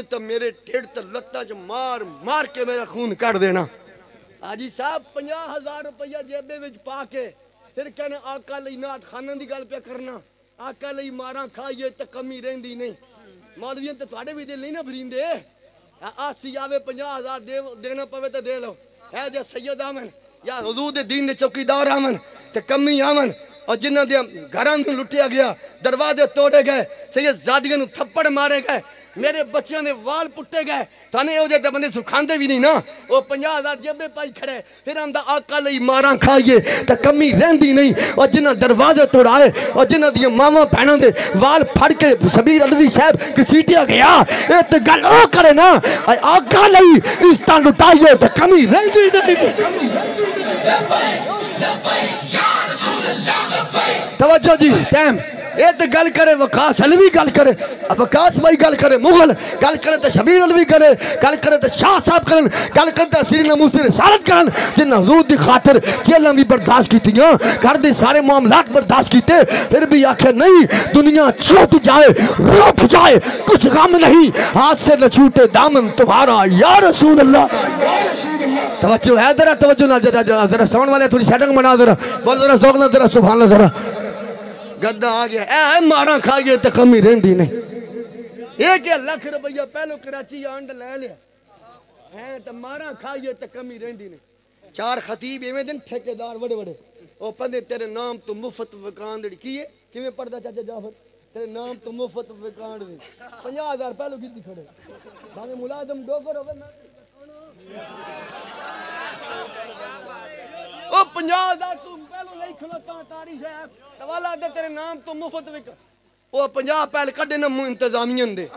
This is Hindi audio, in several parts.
तो मेरे ढिड ते लत्ता च मार मार के मेरा खून काट देना। हाजी साहब 50,000 रुपया जेबे विच पा के फिर कहने आका लई नात खाना की गल पे करना, आका लई मारा खाइए तो कमी रहिंदी नहीं। मौलवियों तो थोड़े भी दिल नहीं ना भरींदे। आसी आवे 50,000 देना पवे तो दे लो। है जो सैयद आवन या हुजूर दे दीन दे चौकीदार आवन ते कमी आवन और जिन्हों दे घरां नूं लुटिया गया, दरवाजे तोड़े गए, सैयद जादियां नूं थप्पड़ मारे गए, मेरे बच्चों ने वाल पुट्टे गए, थाने एहो जे बंदे सुखांदे भी नहीं ना। वो 50,000 जेबे पाई खड़े फिर आंदा आका लई मारा खाइए तो कमी रहिंदी नहीं। और जिन्होंने दरवाजे तोड़ाए और जिन्हों दी मामा भैनों दे वाल फड़ के शबीर अलवी साहब घसीटिया गया, ये तो गल ओ करे ना आका लई इज्जत लुटाइए तो कमी रहिंदी नहीं। तवज्जो जी टाइम ये तो गल करे वकास अलवी गल करे, वकास भाई गल करे, मुगल गल करे तो शबीर अलवी करे, गल करे तो शाह साहब करन, गल करे तो श्री नमूस रिसालत करन, जिन्हें हुजूर दी खातिर जेलां भी बर्दाश्त कीतियां, घर दे सारे मामलात बर्दाश्त कीते, फिर भी आखे नहीं दुनिया छूट जाए रूठ जाए कुछ गम नहीं, हाथ से न छूटे दामन तुम्हारा या रसूल अल्लाह। तवज्जो है जरा, तवज्जो ना जरा जरा साउंड वाले थोड़ी सेटिंग बना जरा, बोल जरा ज़ौक़ ना जरा सुभान अल्लाह जरा। गद्दा आ गया ऐ मारा खाइए तो कमी रहिंदी नहीं। एक लाख रुपया पहलो कराची आंड ले लिया है तो मारा खाइए तो कमी रहिंदी नहीं। 4 खतीब एवें दिन ठेकेदार बड़े बड़े ओ पढ़े तेरे नाम तो मुफ्त विकांड की है किवें पढ़दा चाचा जाफर तेरे नाम तो मुफ्त विकांड 50,000 पहलो गिद्दी खड़े भावे मुलाजम डोगर होवे ना ओ 50,000 तू पहलो नहीं खलोता तारीख है तवाला दे तेरे नाम तो मुफ्त विक ओ 50 पहल कड्डे ना इंतजामियन दे।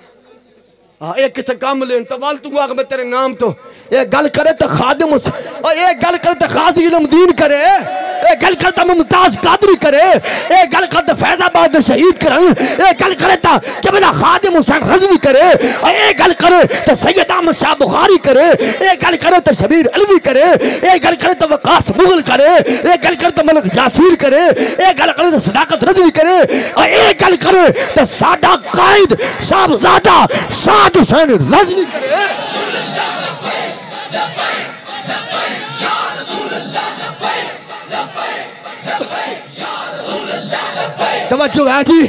हाँ एक किथे काम लेन तवाल तू आग मैं तेरे नाम तो ये गल करे तो खादिम और ये गल करे तो खाजी इल्मुद्दीन करे, ये गल करे तो मुमताज कादरी करे, ये गल करे तो फैजाबाद में शहीद करन, ये गल करे तो केवला खादिम हुसैन रज़वी करे, और ये गल करे तो सैयद अहमद शाह बुखारी करे, ये गल करे तो शबीर अलवी करे, ये गल करे तो वकास मुगल करे, ये गल करे तो मलिक यासीर करे, ये गल करे तो सदाकत रज़वी करे, और ये गल करे तो साडा कायद साहबजादा साद हुसैन रज़वी करे। तवज्जो है जी,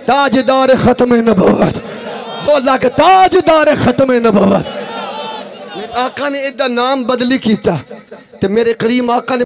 ताजदार खत्म नबूवत खोला के ताजदार खत्म नबूवत। आका ने इदा नाम बदली किया तो मेरे करीम आका ने